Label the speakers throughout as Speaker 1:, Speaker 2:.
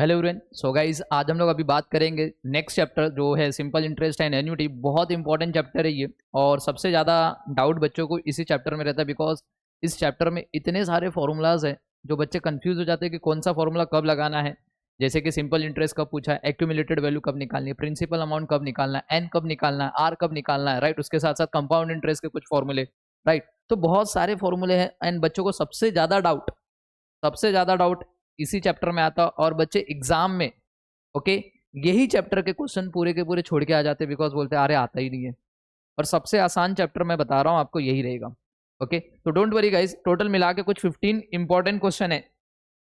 Speaker 1: Hello everyone. So guys, आज हम लोग अभी बात करेंगे नेक्स्ट चैप्टर जो है सिंपल इंटरेस्ट एंड एन्युटी। बहुत इंपॉर्टेंट चैप्टर है ये, और सबसे ज़्यादा डाउट बच्चों को इसी चैप्टर में रहता है, बिकॉज इस चैप्टर में इतने सारे फॉर्मूलाज हैं जो बच्चे कंफ्यूज हो जाते हैं कि कौन सा फॉर्मूला कब लगाना है। जैसे कि सिंपल इंटरेस्ट कब पूछा है, एक्यूमुलेटेड वैल्यू कब निकालनी है, प्रिंसिपल अमाउंट कब निकालना है, एन कब निकालना है, आर कब निकालना है, राइट। उसके साथ साथ कंपाउंड इंटरेस्ट के कुछ फॉर्मूले, राइट। तो बहुत सारे फॉर्मूले हैं एंड बच्चों को सबसे ज़्यादा डाउट इसी चैप्टर में आता, और बच्चे एग्जाम में ओके यही चैप्टर के क्वेश्चन पूरे के पूरे छोड़ के आ जाते, बिकॉज बोलते हैं अरे आता ही नहीं है। और सबसे आसान चैप्टर मैं बता रहा हूँ आपको, यही रहेगा। ओके, तो डोंट वरी गाइस, टोटल मिला के कुछ 15 इंपॉर्टेंट क्वेश्चन है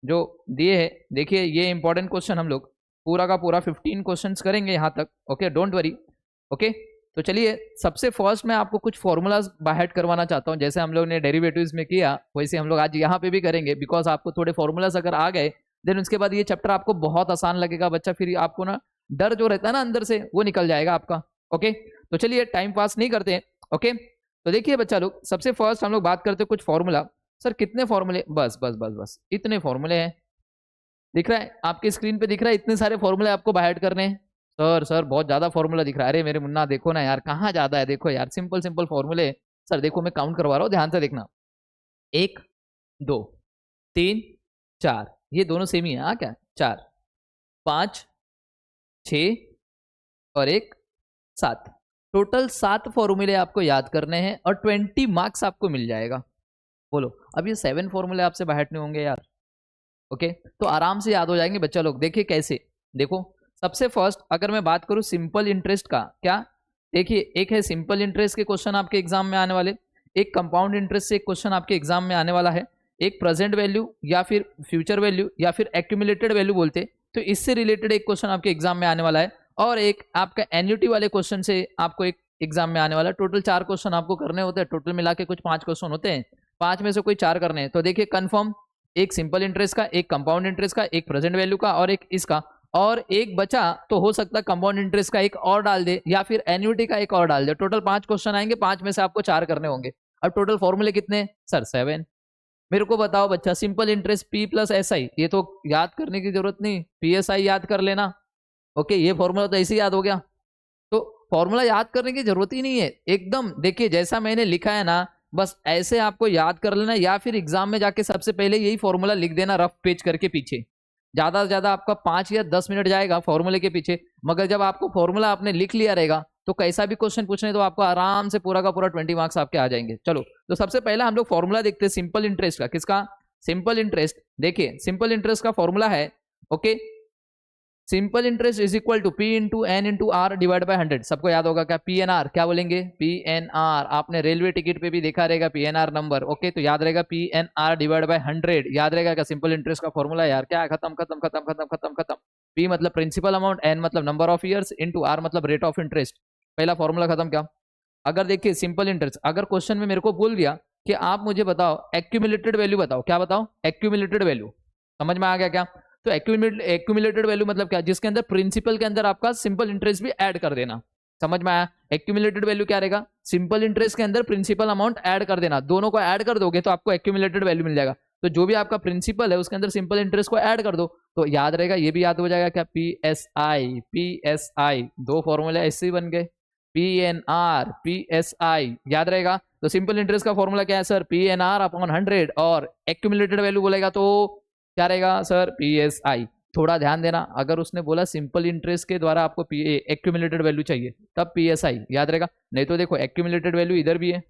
Speaker 1: जो दिए हैं। देखिए, ये इंपॉर्टेंट क्वेश्चन हम लोग पूरा का पूरा 15 क्वेश्चंस करेंगे यहाँ तक। Okay, don't worry. ओके, तो चलिए, सबसे फर्स्ट मैं आपको कुछ फॉर्मूलाज बाहर करवाना चाहता हूँ। जैसे हम लोग ने डेरिवेटिव्स में किया, वैसे हम लोग आज यहाँ पे भी करेंगे, बिकॉज आपको थोड़े फॉर्मूलाज अगर आ गए देन उसके बाद ये चैप्टर आपको बहुत आसान लगेगा बच्चा। फिर आपको ना डर जो रहता है ना अंदर से, वो निकल जाएगा आपका। ओके, तो चलिए टाइम पास नहीं करते हैं। ओके, तो देखिए बच्चा लोग, सबसे फर्स्ट हम लोग बात करते हैं कुछ फॉर्मूला। सर कितने फॉर्मूले? बस बस बस बस इतने फॉर्मूले हैं। दिख रहा है आपकी स्क्रीन पे, दिख रहा है इतने सारे फॉर्मूले आपको बाहर करने हैं। सर बहुत ज्यादा फॉर्मूला दिख रहा है। अरे मेरे मुन्ना देखो ना यार, कहाँ ज्यादा है, देखो यार, सिंपल सिंपल फॉर्मूले। सर देखो, मैं काउंट करवा रहा हूँ, ध्यान से देखना। 1 2 3 4, ये दोनों सेम ही है। हाँ क्या, 4 5 6 और 1 7, टोटल 7 फॉर्मूले आपको याद करने हैं और 20 मार्क्स आपको मिल जाएगा। बोलो, अब ये 7 फॉर्मूले आपसे बाहर नहीं होंगे यार। ओके, तो आराम से याद हो जाएंगे बच्चा लोग। देखिए कैसे, देखो सबसे फर्स्ट अगर मैं बात करूं सिंपल इंटरेस्ट का, क्या देखिए, एक है सिंपल इंटरेस्ट के क्वेश्चन आपके एग्जाम में आने वाले, एक कंपाउंड इंटरेस्ट से एक क्वेश्चन आपके एग्जाम में आने वाला है, एक प्रेजेंट वैल्यू या फिर फ्यूचर वैल्यू या फिर एक्यूमुलेटेड वैल्यू बोलते, तो इससे रिलेटेड एक क्वेश्चन आपके एग्जाम में आने वाला है, और एक आपका एन्युटी वाले क्वेश्चन से आपको एक एग्जाम में आने वाला है। टोटल 4 क्वेश्चन आपको करने होते हैं, टोटल मिला के कुछ 5 क्वेश्चन होते हैं, 5 में से कोई 4 करने हैं। तो देखिए कंफर्म, एक सिंपल इंटरेस्ट का, एक कंपाउंड इंटरेस्ट का, एक प्रेजेंट वैल्यू का और एक इसका, और एक बचा तो हो सकता है कंपाउंड इंटरेस्ट का एक और डाल दे या फिर एन्युटी का एक और डाल दे। टोटल 5 क्वेश्चन आएंगे, 5 में से आपको 4 करने होंगे। अब टोटल फॉर्मूले कितने? सर 7। मेरे को बताओ बच्चा, simple interest P plus S I, ये तो याद करने की जरूरत नहीं, पी एस आई याद कर लेना। ओके, ये फॉर्मूला तो ऐसे ही याद हो गया, तो फॉर्मूला याद करने की जरूरत ही नहीं है एकदम। देखिए जैसा मैंने लिखा है ना, बस ऐसे आपको याद कर लेना, या फिर एग्जाम में जाके सबसे पहले यही फॉर्मूला लिख देना रफ पेज करके पीछे। ज्यादा से ज्यादा आपका 5 या 10 मिनट जाएगा फॉर्मूले के पीछे, मगर जब आपको फॉर्मूला आपने लिख लिया रहेगा तो कैसा भी क्वेश्चन पूछने तो आपको आराम से पूरा का पूरा 20 मार्क्स आपके आ जाएंगे। चलो, तो सबसे पहला हम लोग फॉर्मूला देखते हैं सिंपल इंटरेस्ट का। किसका? Simple interest. देखिए सिंपल इंटरेस्ट का फॉर्मूला है, okay, simple interest is equal to P into N into R divide by 100। सबको याद होगा क्या? पी एन आर क्या बोलेंगे? पी एन आर, आपने रेलवे टिकट पे भी देखा रहेगा P N R number. Okay, तो याद रहेगा P N R divide by 100, याद रहेगा क्या? सिंपल इंटरेस्ट का फॉर्मूला यार। क्या है? खत्म खत्म खत्म खत्म खत्म खत्म। पी मतलब प्रिंसिपल अमाउंट, एन मतलब number of years, into R मतलब रेट ऑफ इंटरेस्ट। पहला फॉर्मूला खत्म। क्या? अगर देखिए सिंपल इंटरेस्ट, अगर क्वेश्चन में मेरे को बोल दिया कि आप मुझे बताओ एक्यूमुलेटेड वैल्यू बताओ, क्या बताओ? Accumulated value. समझ में आ गया क्या? तो एक्यूमुलेटेड वैल्यू मतलब क्या? जिसके अंदर प्रिंसिपल के अंदर आपका सिंपल इंटरेस्ट भी ऐड कर देना। समझ में आया? एक्यूमुलेटेड वैल्यू क्या रहेगा? सिंपल इंटरेस्ट के अंदर प्रिंसिपल अमाउंट ऐड कर देना, दोनों को ऐड कर दोगे तो आपको एक्यूमुलेटेड वैल्यू मिल जाएगा। तो जो भी आपका प्रिंसिपल है उसके अंदर सिंपल इंटरेस्ट को ऐड कर दो, तो याद रहेगा, ये भी याद हो जाएगा क्या? P S I, P S I, दो फॉर्मूले ऐसे ही बन गए, P N R, P S I, याद रहेगा। तो सिंपल इंटरेस्ट का फॉर्मूला क्या है sir? P N R upon 100, और एक्यूमुलेटेड वैल्यू बोलेगा तो क्या रहेगा सर? पी एस आई। थोड़ा ध्यान देना, अगर उसने बोला सिंपल इंटरेस्ट के द्वारा आपको एक्यूमुलेटेड वैल्यू चाहिए तब पी एस आई याद रहेगा, नहीं तो देखो एक्यूमुलेटेड वैल्यू इधर भी है,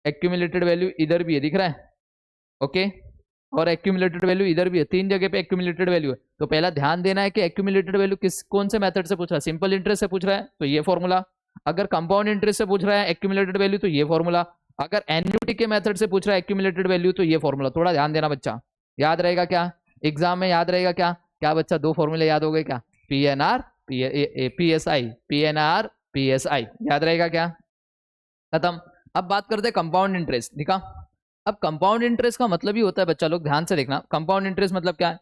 Speaker 1: एक्यूमुलेटेड वैल्यू इधर भी है, दिख रहा है? ओके, और एक्यूमुलेटेड वैल्यू इधर भी है, 3 जगह पे एक्यूमुलेटेड वैल्यू है। तो पहला ध्यान देना है कि एक्यूमुलेटेड वैल्यू कौन से मेथड से पूछ रहा है? सिंपल इंटरेस्ट से पूछ रहा है तो ये फॉर्मूला, अगर कंपाउंड इंटरेस्ट से पूछ रहा है एक्यूमुलेटेड वैल्यू तो ये फॉर्मूला, अगर एन्युटी के मेथड से पूछ रहा है एक्यूमुलेटेड वैल्यू तो ये फॉर्मूला। थोड़ा ध्यान देना बच्चा, याद रहेगा क्या? एग्जाम में याद रहेगा क्या? क्या बच्चा, 2 फॉर्मूले याद हो गए क्या? P N R, P S I, P N R, P S I, याद रहेगा क्या? खत्म। अब बात करते हैं कंपाउंड इंटरेस्ट। दिखा? अब कंपाउंड इंटरेस्ट का मतलब ही होता है बच्चा लोग, ध्यान से देखना, कंपाउंड इंटरेस्ट मतलब क्या है?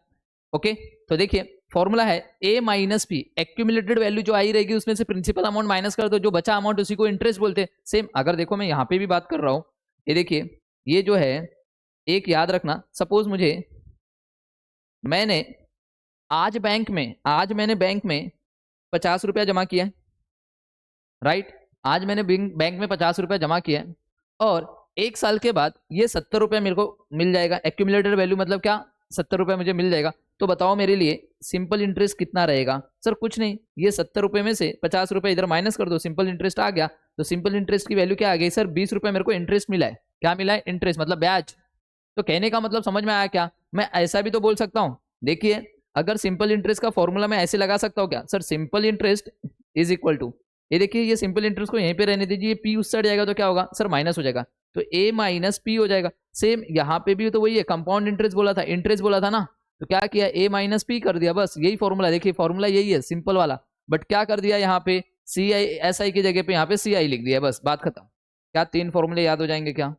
Speaker 1: ओके, तो देखिए फॉर्मूला है ए माइनस पी, एक्यूमुलेटेड वैल्यू जो आई रहेगी उसमें से प्रिंसिपल अमाउंट माइनस कर दो, जो बचा अमाउंट उसी को इंटरेस्ट बोलते हैं। सेम अगर देखो मैं यहाँ पे भी बात कर रहा हूँ, ये देखिए, ये जो है एक याद रखना, सपोज मैंने आज मैंने बैंक में 50 रुपया जमा किया है, राइट। आज मैंने बैंक में 50 रुपया जमा किया है और 1 साल के बाद ये 70 रुपया मेरे को मिल जाएगा। एक्यूमुलेटेड वैल्यू मतलब क्या, 70 रुपया मुझे मिल जाएगा। तो बताओ मेरे लिए सिंपल इंटरेस्ट कितना रहेगा। सर कुछ नहीं, ये 70 रुपये में से 50 रुपये इधर माइनस कर दो, सिंपल इंटरेस्ट आ गया। तो सिंपल इंटरेस्ट की वैल्यू क्या आ गई सर, 20 रुपये मेरे को इंटरेस्ट मिला है। क्या मिला है, इंटरेस्ट मतलब ब्याज। तो कहने का मतलब समझ में आया क्या। मैं ऐसा भी तो बोल सकता हूँ, देखिए अगर सिंपल इंटरेस्ट का फॉर्मूला मैं ऐसे लगा सकता हूँ क्या sir, simple interest is equal to, ये देखिए ये सिंपल इंटरेस्ट को यहीं पे रहने दीजिए, पी उस साइड जाएगा तो क्या होगा सर, माइनस हो जाएगा, तो ए माइनस पी हो जाएगा। सेम यहाँ पे भी तो वही है, कंपाउंड इंटरेस्ट बोला था, इंटरेस्ट बोला था ना, तो क्या किया ए माइनस पी कर दिया, बस यही फॉर्मूला। देखिए फॉर्मूला यही है सिंपल वाला, बट क्या कर दिया यहाँ पे सी आई एस आई की जगह पे यहाँ पे सी आई लिख दिया, बस बात खत्म। क्या 3 फॉर्मूले याद हो जाएंगे क्या।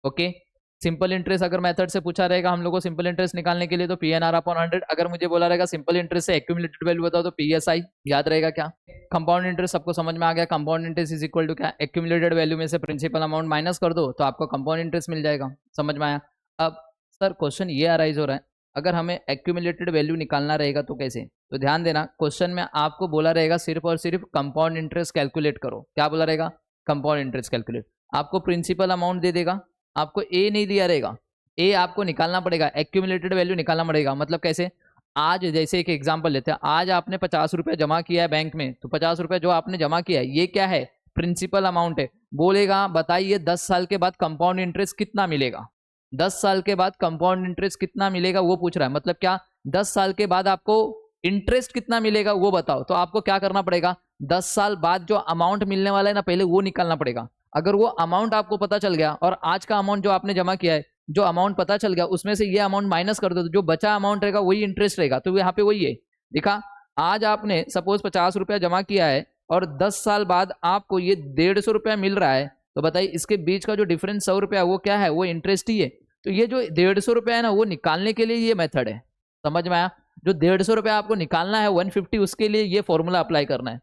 Speaker 1: ओके, सिंपल इंटरेस्ट अगर मेथड से पूछा रहेगा हम लोग को सिंपल इंटरेस्ट निकालने के लिए तो PNR अपॉन 100, अगर मुझे बोला रहेगा सिंपल इंटरेस्ट से एक्यूमुलेटेड वैल्यू बताओ तो PSI, याद रहेगा क्या। कंपाउंड इंटरेस्ट सबको समझ में आ गया, compound interest is equal to क्या, एक्यूमुलेटेड वैल्यू में से प्रिंसिपल अमाउंट माइनस कर दो तो आपको कंपाउंड इंटरेस्ट मिल जाएगा, समझ में आया। अब सर क्वेश्चन ये अराइज हो रहा है, अगर हमें एक्यूमुलेटेड वैल्यू निकालना रहेगा तो कैसे, तो ध्यान देना क्वेश्चन में आपको बोला रहेगा सिर्फ और सिर्फ कंपाउंड इंटरेस्ट कैलकुलेट करो। क्या बोला रहेगा, कंपाउंड इंटरेस्ट कैलकुलेट। आपको प्रिंसिपल अमाउंट दे देगा, आपको ए नहीं दिया रहेगा, ए आपको निकालना पड़ेगा, एक्यूमुलेटेड वैल्यू निकालना पड़ेगा। मतलब कैसे, आज जैसे एक एग्जांपल लेते हैं, आज आपने 50 रुपये जमा किया है बैंक में, तो 50 रुपये जो आपने जमा किया है ये क्या है, प्रिंसिपल अमाउंट है। बोलेगा बताइए 10 साल के बाद कंपाउंड इंटरेस्ट कितना मिलेगा, 10 साल के बाद कंपाउंड इंटरेस्ट कितना मिलेगा वो पूछ रहा है। मतलब क्या, 10 साल के बाद आपको इंटरेस्ट कितना मिलेगा वो बताओ। तो आपको क्या करना पड़ेगा, 10 साल बाद जो अमाउंट मिलने वाला है ना पहले वो निकालना पड़ेगा। अगर वो अमाउंट आपको पता चल गया और आज का अमाउंट जो आपने जमा किया है, जो अमाउंट पता चल गया उसमें से ये अमाउंट माइनस कर दो तो जो बचा अमाउंट रहेगा वही इंटरेस्ट रहेगा। तो यहाँ पे वही है, देखा आज आपने सपोज 50 रुपया जमा किया है और 10 साल बाद आपको ये 150 रुपया मिल रहा है, तो बताइए इसके बीच का जो डिफरेंस 100 रुपया वो क्या है, वो इंटरेस्ट ही है। तो ये जो 150 रुपया है ना वो निकालने के लिए ये मेथड है, समझ में आया। जो 150 रुपया आपको निकालना है 150, उसके लिए ये फॉर्मूला अप्लाई करना है।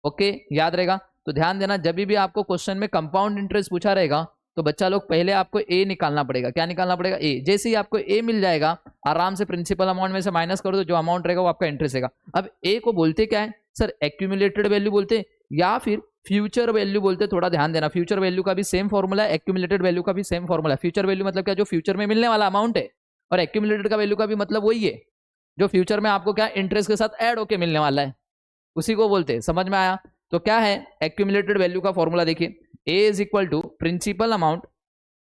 Speaker 1: ओके, याद रहेगा। तो ध्यान देना जब भी आपको क्वेश्चन में कंपाउंड इंटरेस्ट पूछा रहेगा तो बच्चा लोग पहले आपको ए निकालना पड़ेगा। क्या निकालना पड़ेगा, ए। जैसे ही आपको ए मिल जाएगा आराम से प्रिंसिपल अमाउंट में से माइनस कर दो, जो अमाउंट रहेगा वो आपका इंटरेस्ट रहेगा। अब ए को बोलते क्या है सर, एक्यूमुलेटेड वैल्यू बोलते या फिर फ्यूचर वैल्यू बोलते। थोड़ा ध्यान देना, फ्यूचर वैल्यू का भी सेम फॉर्मूला है, एक्यूमुलेटेड वैल्यू का भी सेम फॉर्मूला है। फ्यूचर वैल्यू मतलब क्या, जो फ्यूचर में मिलने वाला अमाउंट है, और एक्यूमुलेटेड का वैल्यू का भी मतलब वही है जो फ्यूचर में आपको क्या इंटरेस्ट के साथ ऐड होके मिलने वाला है, उसी को बोलते हैं। समझ में आया। तो क्या है एक्यूमुलेटेड वैल्यू का फॉर्मूला, देखिए A is equal to principal amount,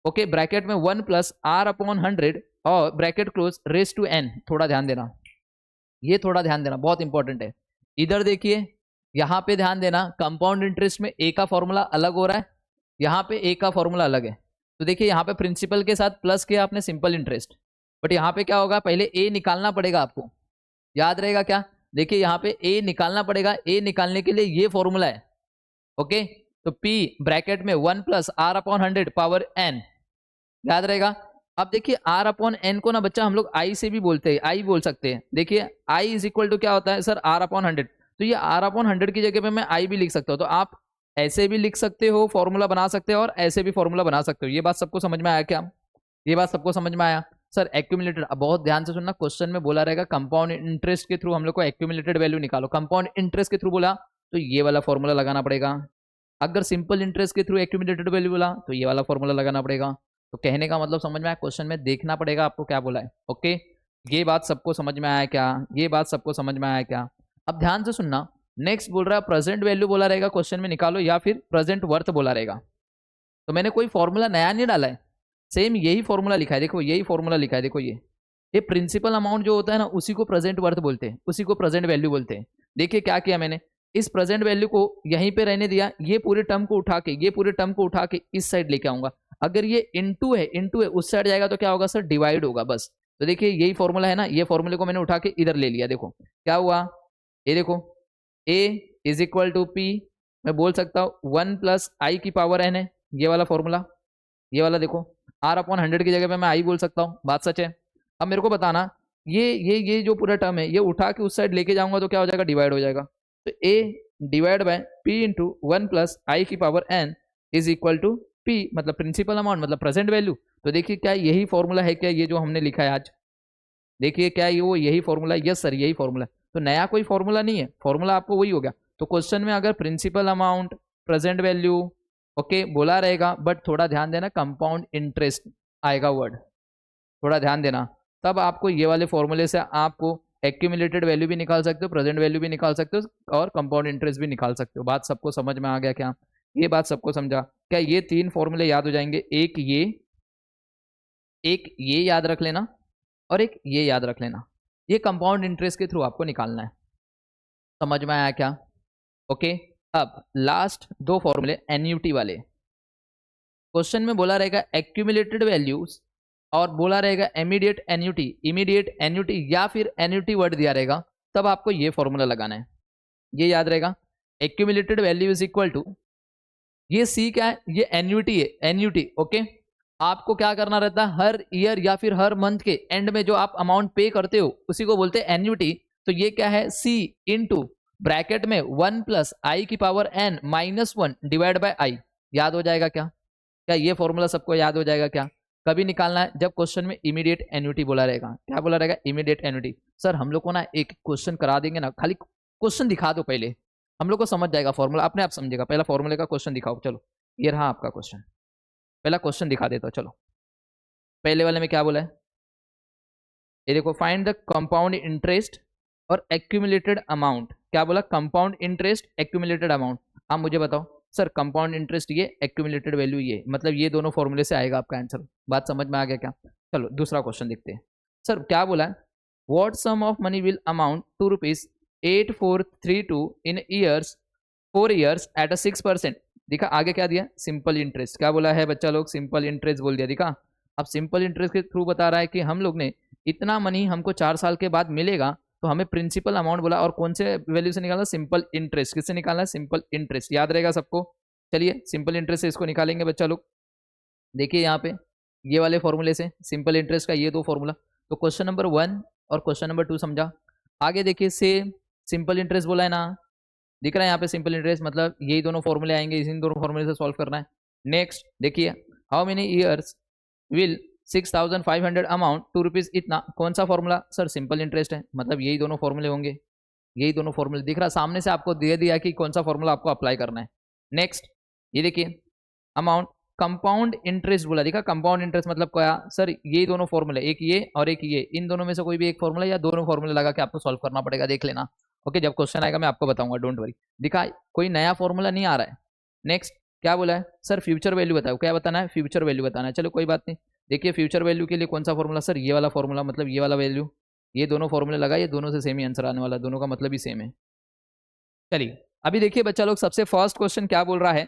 Speaker 1: okay, bracket में 1 प्लस आर अपॉन 100 और bracket close raise to N. थोड़ा ध्यान देना, ये थोड़ा ध्यान देना, बहुत इंपॉर्टेंट है। इधर देखिए यहाँ पे ध्यान देना, कंपाउंड इंटरेस्ट में ए का फॉर्मूला अलग हो रहा है, यहाँ पे ए का फॉर्मूला अलग है। तो देखिए यहाँ पे प्रिंसिपल के साथ प्लस किया आपने सिंपल इंटरेस्ट, बट यहाँ पे क्या होगा, पहले ए निकालना पड़ेगा आपको, याद रहेगा क्या। देखिए यहाँ पे ए निकालना पड़ेगा, ए निकालने के लिए ये फॉर्मूला है, ओके। तो P ब्रैकेट में 1 plus R upon 100 power n, याद रहेगा। अब देखिए r अपॉन n को ना बच्चा हम लोग i से भी बोलते हैं, i बोल सकते हैं। देखिए i इज इक्वल टू क्या होता है सर, r अपॉन 100। तो ये r अपॉन 100 की जगह पे मैं i भी लिख सकता हूँ। तो आप ऐसे भी लिख सकते हो, फॉर्मूला बना सकते हो, और ऐसे भी फॉर्मूला बना सकते हो। ये बात सबको समझ में आया क्या, ये बात सबको समझ में आया सर। एक्यूमुलेटेड, अब बहुत ध्यान से सुनना, क्वेश्चन में बोला रहेगा कंपाउंड इंटरेस्ट के थ्रू हम लोग को एक्यूमुलेटेड वैल्यू निकालो। कंपाउंड इंटरेस्ट के थ्रू बोला तो ये वाला फॉर्मूला लगाना पड़ेगा। अगर सिंपल इंटरेस्ट के थ्रू एक्यूमुलेटेड वैल्यू बोला तो ये वाला फॉर्मूला लगाना पड़ेगा। तो कहने का मतलब समझ में आया, क्वेश्चन में देखना पड़ेगा आपको क्या बोला है। ओके, ये बात सबको समझ में आया क्या, ये बात सबको समझ में आया क्या। अब ध्यान से सुनना, नेक्स्ट बोल रहा है प्रेजेंट वैल्यू बोला रहेगा क्वेश्चन में निकालो, या फिर प्रेजेंट वर्थ बोला रहेगा। तो मैंने कोई फॉर्मूला नया नहीं डाला है, सेम यही फॉर्मूला लिखा है। देखो यही फॉर्मूला लिखा है, देखो ये प्रिंसिपल अमाउंट जो होता है ना उसी को प्रेजेंट वर्थ बोलते हैं, उसी को प्रेजेंट वैल्यू बोलते हैं। देखिए क्या किया मैंने, इस प्रेजेंट वैल्यू को यहीं पे रहने दिया, ये पूरे टर्म को उठा के, ये पूरे टर्म को उठा के इस साइड लेके आऊंगा। अगर ये इनटू है उस साइड जाएगा तो क्या होगा सर, डिवाइड होगा बस। तो देखिए यही फॉर्मूला है ना, ये फॉर्मूले को मैंने उठा के इधर ले लिया। देखो क्या हुआ, ये देखो a is equal to P, मैं बोल सकता हूँ 1 प्लस आई की पावर n है, ये वाला फॉर्मूला, ये वाला देखो r अपॉन 100 की जगह पे मैं आई बोल सकता हूँ, बात सच है। अब मेरे को बताना, ये जो पूरा टर्म है ये उठा के उस साइड लेके जाऊंगा तो क्या हो जाएगा, डिवाइड हो जाएगा। तो a divide by p into 1 plus I की power n is equal to p, मतलब प्रिंसिपल अमाउंट मतलब प्रेजेंट वैल्यू। तो देखिए क्या यही फॉर्मूला है क्या, ये जो हमने लिखा है आज, देखिए क्या ये वो यही फॉर्मूला? यस सर यही फॉर्मूला। तो नया कोई फॉर्मूला नहीं है, फॉर्मूला आपको वही हो गया। तो क्वेश्चन में अगर principal amount, present value okay बोला रहेगा, बट थोड़ा ध्यान देना कंपाउंड इंटरेस्ट आएगा वर्ड, थोड़ा ध्यान देना। तब आपको ये वाले फॉर्मूले से आपको एक्यूमुलेटेड वैल्यू भी निकाल सकते हो, प्रेजेंट वैल्यू भी निकाल सकते हो और कंपाउंड इंटरेस्ट भी निकाल सकते हो। बात सबको समझ में आ गया क्या? ये बात सबको समझा क्या? ये तीन फॉर्मूले याद हो जाएंगे, एक ये याद रख लेना और एक ये याद रख लेना। ये कंपाउंड इंटरेस्ट के थ्रू आपको निकालना है। समझ में आया क्या? ओके। अब लास्ट दो फॉर्मूले एन्यूटी वाले। क्वेश्चन में बोला रहेगा एक्यूमुलेटेड वैल्यूज और बोला रहेगा इमीडिएट एन्यूटी या फिर एन्यूटी वर्ड दिया रहेगा, तब आपको ये फॉर्मूला लगाना है। ये याद रहेगा, accumulated value is equal to, ये सी क्या है? ये एन्यूटी है, एन्यूटी ओके। आपको क्या करना रहता है? हर ईयर या फिर हर मंथ के एंड में जो आप अमाउंट पे करते हो उसी को बोलते हैं एन्यूटी। तो ये क्या है? सी इंटू ब्रैकेट में 1 प्लस आई की power N minus 1 divide by I. याद हो जाएगा क्या? क्या ये फॉर्मूला सबको याद हो जाएगा क्या? कभी निकालना है? जब क्वेश्चन में इमीडिएट एन्यूटी बोला रहेगा। क्या बोला रहेगा? Immediate annuity. सर हम लोग को ना एक क्वेश्चन करा देंगे ना, खाली क्वेश्चन दिखा दो पहले, हम लोग को समझ जाएगा फॉर्मूला, अपने आप समझेगा। पहला फॉर्मूले का क्वेश्चन दिखाओ। चलो ये रहा आपका क्वेश्चन, पहला क्वेश्चन दिखा देता हूं। चलो पहले वाले में क्या बोला है? ये देखो, फाइंड द कंपाउंड इंटरेस्ट और एक्यूमुलेटेड अमाउंट। क्या बोला? Compound interest, accumulated amount. आप मुझे बताओ सर, कंपाउंड इंटरेस्ट ये, एक्यूमुलेटेड वैल्यू ये, मतलब ये दोनों फॉर्मूले से आएगा आपका आंसर। बात समझ में आ गया क्या? चलो दूसरा क्वेश्चन देखते हैं। सर क्या बोला है? What sum of money will amount to ₹8432 in years 4 years at a 6%। दिखा आगे क्या दिया? Simple interest. क्या बोला है बच्चा लोग? सिंपल इंटरेस्ट बोल दिया। दिखा, अब सिंपल इंटरेस्ट के थ्रू बता रहा है कि हम लोग ने इतना मनी हमको 4 साल के बाद मिलेगा, तो हमें प्रिंसिपल अमाउंट बोला और कौन से वैल्यू से निकालना? Simple interest. किससे निकालना है? Simple interest. याद रहेगा सबको? चलिए सिंपल इंटरेस्ट से इसको निकालेंगे बच्चा लोग। देखिए यहाँ पे ये वाले फॉर्मूले से सिंपल इंटरेस्ट का ये दो फॉर्मूला। तो क्वेश्चन नंबर 1 और क्वेश्चन नंबर 2 समझा। आगे देखिए, से सिंपल इंटरेस्ट बोला है ना, दिख रहा है यहाँ पे सिंपल इंटरेस्ट, मतलब यही दोनों फॉर्मूले आएंगे, इसी दोनों फॉर्मूले से सॉल्व करना है। नेक्स्ट देखिए, how many years will 6500 amount to rupees इतना। कौन सा फॉर्मूला? सर सिंपल इंटरेस्ट है, मतलब यही दोनों फॉर्मूले होंगे, यही दोनों फॉर्मूले दिख रहा सामने से, आपको दे दिया कि कौन सा फॉर्मूला आपको अप्लाई करना है। नेक्स्ट ये देखिए, अमाउंट कंपाउंड इंटरेस्ट बोला, दिखा कंपाउंड इंटरेस्ट मतलब क्या? सर यही दोनों फॉर्मूले, एक ये और एक ये, इन दोनों में से कोई भी एक फॉर्मूला या दोनों फॉर्मूले लगा के आपको सॉल्व करना पड़ेगा, देख लेना। ओके, जब क्वेश्चन आएगा मैं आपको बताऊंगा, डोंट वरी। दिखा कोई नया फॉर्मूला नहीं आ रहा है। नेक्स्ट क्या बोला है? सर फ्यूचर वैल्यू बताओ। क्या बताना है? फ्यूचर वैल्यू बताना है। चलो कोई बात नहीं। देखिए फ्यूचर वैल्यू के लिए कौन सा फॉर्मूला? सर ये वाला फॉर्मूला, मतलब ये वाला वैल्यू, ये दोनों फॉर्मूले लगा, ये दोनों से सेम ही आंसर आने वाला, दोनों का मतलब ही सेम है। चलिए अभी देखिए बच्चा लोग, सबसे फर्स्ट क्वेश्चन क्या बोल रहा है?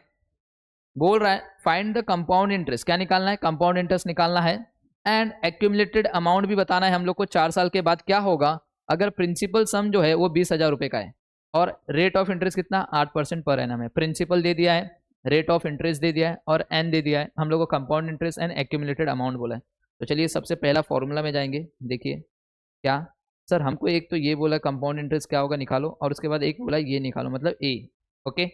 Speaker 1: बोल रहा है फाइंड द कंपाउंड इंटरेस्ट। क्या निकालना है? कंपाउंड इंटरेस्ट निकालना है। एंड एक्यूमुलेटेड अमाउंट भी बताना है हम लोग को, 4 साल के बाद क्या होगा अगर प्रिंसिपल सम जो है वो 20,000 रुपए का है, और रेट ऑफ इंटरेस्ट कितना? 8% पर एनम है। प्रिंसिपल दे दिया है, रेट ऑफ इंटरेस्ट दे दिया है और एन दे दिया है। हम लोग को compound interest and accumulated amount बोला है। तो चलिए सबसे पहला फॉर्मूला में जाएंगे। देखिए क्या सर, हमको एक तो ये बोला कंपाउंड इंटरेस्ट क्या होगा निकालो, और उसके बाद एक बोला ये निकालो, मतलब ए। ओके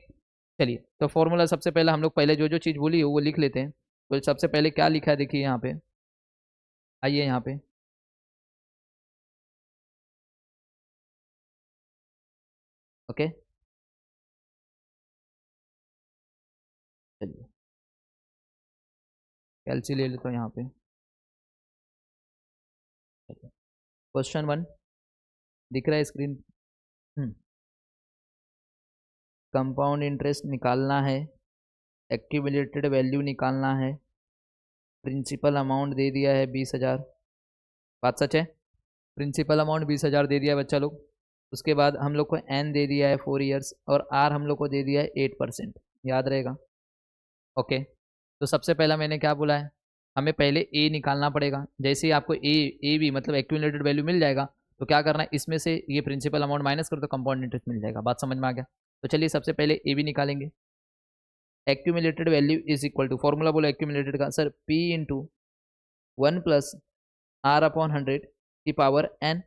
Speaker 1: चलिए, तो फॉर्मूला सबसे पहले हम लोग पहले जो जो चीज़ बोली है वो लिख लेते हैं। तो सबसे पहले क्या लिखा है देखिए यहाँ पे, आइए यहाँ पे, ओके चलिए कैलसी ले लेता हूँ यहाँ पे। क्वेश्चन 1 दिख रहा है स्क्रीन। कंपाउंड इंटरेस्ट निकालना है, एक्यूमुलेटेड वैल्यू निकालना है, प्रिंसिपल अमाउंट दे दिया है 20,000। बात सच है? प्रिंसिपल अमाउंट 20,000 दे दिया है बच्चा लोग। उसके बाद हम लोग को एन दे दिया है 4 ईयर्स, और आर हम लोग को दे दिया है 8%। याद रहेगा? ओके, तो सबसे पहला मैंने क्या बोला है? हमें पहले ए निकालना पड़ेगा। जैसे ही आपको ए भी मतलब एक्यूमुलेटेड वैल्यू मिल जाएगा, तो क्या करना है, इसमें से ये प्रिंसिपल अमाउंट माइनस कर दो, कंपाउंड इंटरेस्ट मिल जाएगा। बात समझ में आ गया? तो चलिए सबसे पहले ए भी निकालेंगे। Accumulated value is equal to, formula बोला एक्यूमुलेटेड का sir, P into 1 plus R upon 100 की पावर एन,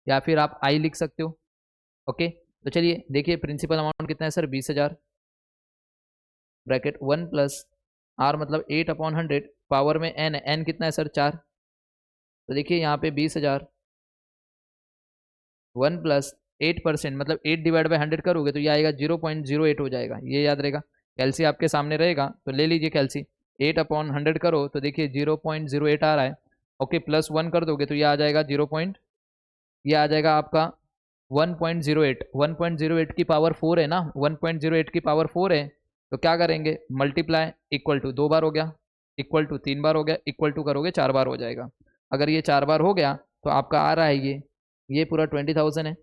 Speaker 1: या फिर आप आई लिख सकते हो। ओके, तो चलिए देखिए प्रिंसिपल अमाउंट कितना है सर? 20,000, ब्रैकेट 1 प्लस आर मतलब 8/100, पावर में एन, एन कितना है सर? 4। तो देखिए यहाँ पे 20,000 1 प्लस 8%, मतलब 8 डिवाइड बाई 100 करोगे तो ये आएगा 0.08 हो जाएगा, ये याद रहेगा। कैल्सी आपके सामने रहेगा तो ले लीजिए कैल्सी, 8/100 करो तो देखिए 0.08 आ रहा है। ओके, प्लस 1 कर दोगे तो ये आ जाएगा ये आ जाएगा आपका 1.08। 1.08 की पावर 4 है ना, 1.08 की पावर 4 है, तो क्या करेंगे, मल्टीप्लाई, इक्वल टू 2 बार हो गया, इक्वल टू 3 बार हो गया, इक्वल टू करोगे 4 बार हो जाएगा। अगर ये 4 बार हो गया तो आपका आ रहा है ये पूरा 20,000 है।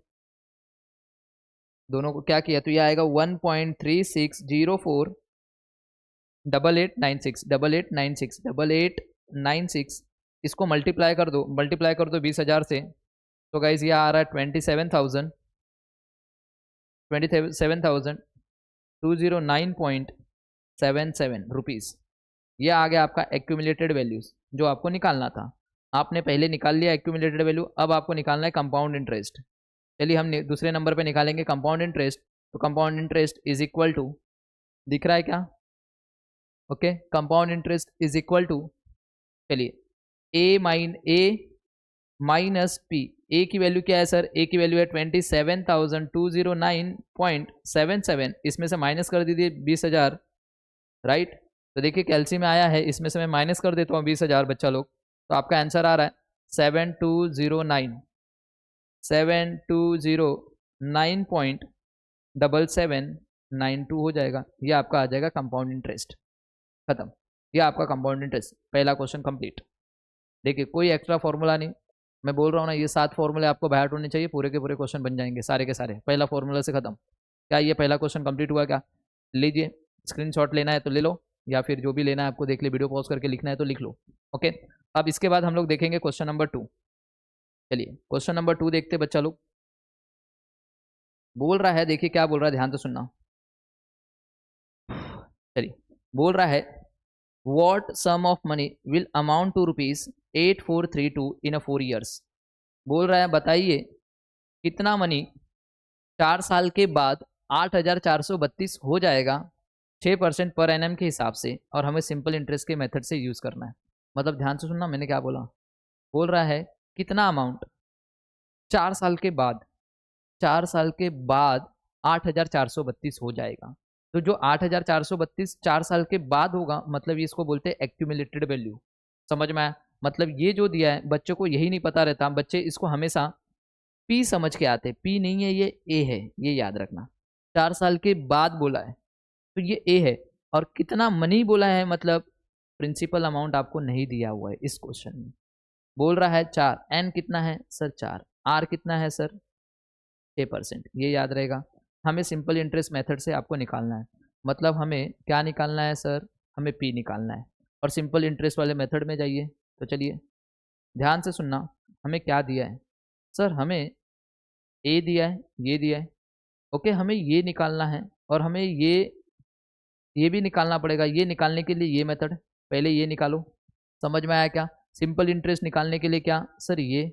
Speaker 1: दोनों को क्या किया तो ये आएगा 1.36048896 इसको मल्टीप्लाई कर दो, 20,000 से, तो गाइज ये आ रहा है 27,209.77 रुपीज़। ये आ गया आपका एक्यूमुलेटेड वैल्यूज जो आपको निकालना था। आपने पहले निकाल लिया एक्यूमुलेटेड वैल्यू, अब आपको निकालना है कंपाउंड इंटरेस्ट। चलिए हम दूसरे नंबर पे निकालेंगे कंपाउंड इंटरेस्ट। तो compound interest is equal to, दिख रहा है क्या, okay, compound interest is equal to, चलिए ए माइनस पी। ए की वैल्यू क्या है सर, ए की वैल्यू है 27,209.77, इसमें से माइनस कर दीजिए 20,000, राइट। तो देखिए कैल्सी में आया है, इसमें से मैं माइनस कर देता हूँ 20,000 बच्चा लोग, तो आपका आंसर आ रहा है 7209.7792 हो जाएगा। ये आपका आ जाएगा कंपाउंड इंटरेस्ट, खत्म। ये आपका कंपाउंड इंटरेस्ट, पहला क्वेश्चन कंप्लीट। देखिए कोई एक्स्ट्रा फॉर्मूला नहीं, मैं बोल रहा हूँ ना, ये 7 फॉर्मूले आपको बाहर होने चाहिए, पूरे के पूरे क्वेश्चन बन जाएंगे सारे के सारे, पहला फॉर्मूला से खत्म। क्या ये पहला क्वेश्चन कंप्लीट हुआ क्या, लीजिए स्क्रीनशॉट लेना है तो ले लो, या फिर जो भी लेना है आपको देख ले, वीडियो पॉज करके लिखना है तो लिख लो। ओके, अब इसके बाद हम लोग देखेंगे क्वेश्चन नंबर 2। चलिए क्वेश्चन नंबर 2 देखते बच्चा लोग। बोल रहा है, देखिए क्या बोल रहा है, ध्यान से सुनना। चलिए बोल रहा है what sum of money will amount to rupees 8432 in a 4 years। बोल रहा है बताइए कितना मनी 4 साल के बाद 8,432 हो जाएगा 6% पर एनएम के हिसाब से, और हमें सिंपल इंटरेस्ट के मेथड से यूज़ करना है। मतलब ध्यान से सुनना मैंने क्या बोला। बोल रहा है कितना अमाउंट 4 साल के बाद 8,432 हो जाएगा। तो जो 8,432 4 साल के बाद होगा, मतलब ये इसको बोलते हैं एक्यूमुलेटेड वैल्यू। समझ में आया, मतलब ये जो दिया है बच्चों को यही नहीं पता रहता, बच्चे इसको हमेशा पी समझ के आते, पी नहीं है ये ए है, ये याद रखना। 4 साल के बाद बोला है तो ये ए है, और कितना मनी बोला है मतलब प्रिंसिपल अमाउंट आपको नहीं दिया हुआ है इस क्वेश्चन में। बोल रहा है 4, एन कितना है सर 4, आर कितना है सर 6%, ये याद रहेगा। हमें सिंपल इंटरेस्ट मेथड से आपको निकालना है, मतलब हमें क्या निकालना है सर, हमें पी निकालना है, और सिंपल इंटरेस्ट वाले मेथड में जाइए। तो चलिए ध्यान से सुनना, हमें क्या दिया है सर, हमें ए दिया है, ये दिया है, ओके, हमें ये निकालना है, और हमें ये भी निकालना पड़ेगा। ये निकालने के लिए ये मेथड, पहले ये निकालो, समझ में आया क्या। सिंपल इंटरेस्ट निकालने के लिए क्या सर ये,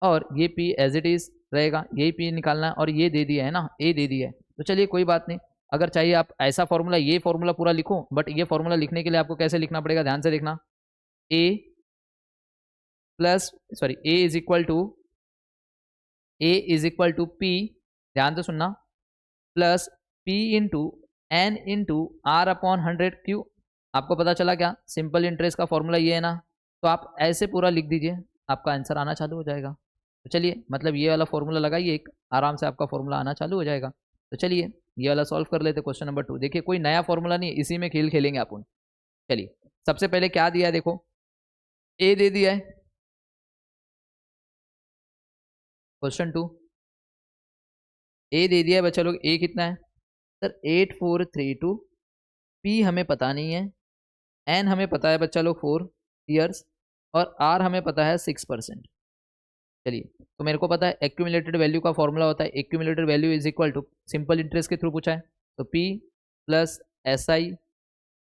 Speaker 1: और ये पी एज इट इज़ रहेगा, यही पी निकालना है, और ये दे दिया है ना, ए दे दिया है। तो चलिए कोई बात नहीं, अगर चाहिए आप ऐसा फॉर्मूला, ये फॉर्मूला पूरा लिखो, बट ये फॉर्मूला लिखने के लिए आपको कैसे लिखना पड़ेगा, ध्यान से देखना। A plus sorry A is equal to P, ध्यान से सुनना, plus P into N into R upon 100 Q. आपको पता चला क्या, सिंपल इंटरेस्ट का फॉर्मूला ये है ना, तो आप ऐसे पूरा लिख दीजिए, आपका आंसर आना चालू हो जाएगा। तो चलिए मतलब ये वाला फॉर्मूला लगाइए, एक आराम से आपका फॉर्मूला आना चालू हो जाएगा। तो चलिए ये वाला सॉल्व कर लेते क्वेश्चन नंबर 2। देखिए कोई नया फॉर्मूला नहीं, इसी में खेल खेलेंगे अपन। चलिए सबसे पहले क्या दिया है, देखो ए दे दिया है, क्वेश्चन 2 ए दे दिया है बच्चा लोग। ए कितना है सर 8432, पी हमें पता नहीं है, एन हमें पता है बच्चा लोग 4 ईयर्स, और आर हमें पता है 6%। चलिए तो मेरे को पता है एक्यूमुलेटेड वैल्यू का फॉर्मूला होता है accumulated value is equal to, simple interest के थ्रू पूछा है तो पी प्लस एस आई।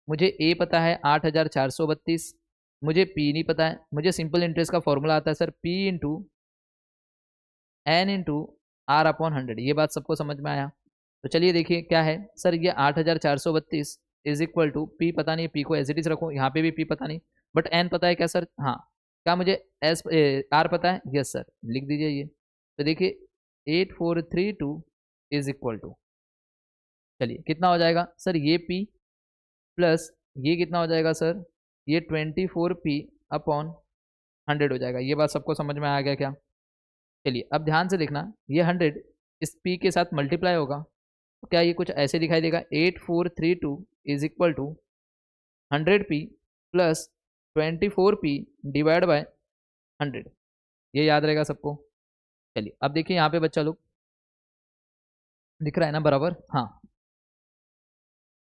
Speaker 1: मुझे ए पता है 8,432, मुझे पी नहीं पता है, मुझे सिंपल इंटरेस्ट का फॉर्मूला आता है sir P into N into R upon 100। ये बात सबको समझ में आया। तो चलिए देखिए क्या है सर, ये 8,432 इज इक्वल टू, पी पता नहीं, पी को एज इट इज रखो, यहाँ पे भी पी पता नहीं, बट एन पता है क्या सर, हाँ। क्या मुझे एस आर पता है, यस सर, लिख दीजिए ये। तो देखिए 8432 इज इक्वल टू, चलिए कितना हो जाएगा सर, ये P प्लस ये कितना हो जाएगा सर, ये 24P अपॉन 100 हो जाएगा। ये बात सबको समझ में आ गया क्या? चलिए अब ध्यान से देखना, ये 100 इस P के साथ मल्टीप्लाई होगा तो क्या ये कुछ ऐसे दिखाई देगा, 8432 is equal to 100P plus 24P divide by 100। ये याद रहेगा सबको। चलिए अब देखिए यहाँ पे बच्चा लोग, दिख रहा है ना बराबर? हाँ,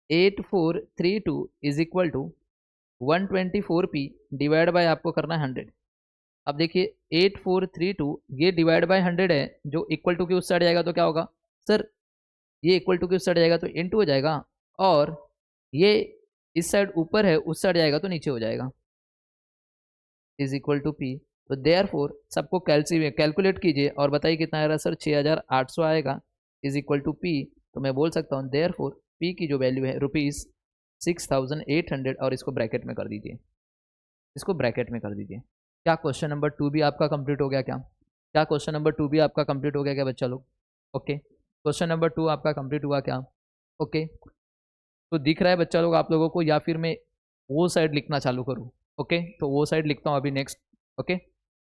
Speaker 1: 8432 is equal to 124P divide by आपको करना है 100। अब देखिए 8432 ये डिवाइड बाय 100 है, जो इक्वल टू के उस साइड जाएगा तो क्या होगा सर, ये इक्वल टू के उस साइड जाएगा तो इनटू हो जाएगा, और ये इस साइड ऊपर है उस साइड जाएगा तो नीचे हो जाएगा, इज इक्वल टू P। तो देयरफॉर सबको कैलकुलेट कीजिए और बताइए कितना आ रहा है सर, 6800 आएगा, इज इक्वल टू P। तो मैं बोल सकता हूँ देयरफॉर P की जो वैल्यू है ₹6800, और इसको ब्रैकेट में कर दीजिए, इसको ब्रैकेट में कर दीजिए। क्या क्वेश्चन नंबर 2 भी आपका कंप्लीट हो गया क्या? क्या क्वेश्चन नंबर 2 भी आपका कंप्लीट हो गया क्या बच्चा लोग? ओके, क्वेश्चन नंबर 2 आपका कंप्लीट हुआ क्या? ओके, तो दिख रहा है बच्चा लोग आप लोगों को, या फिर मैं वो साइड लिखना चालू करूँ? ओके, तो वो साइड लिखता हूँ अभी नेक्स्ट। ओके,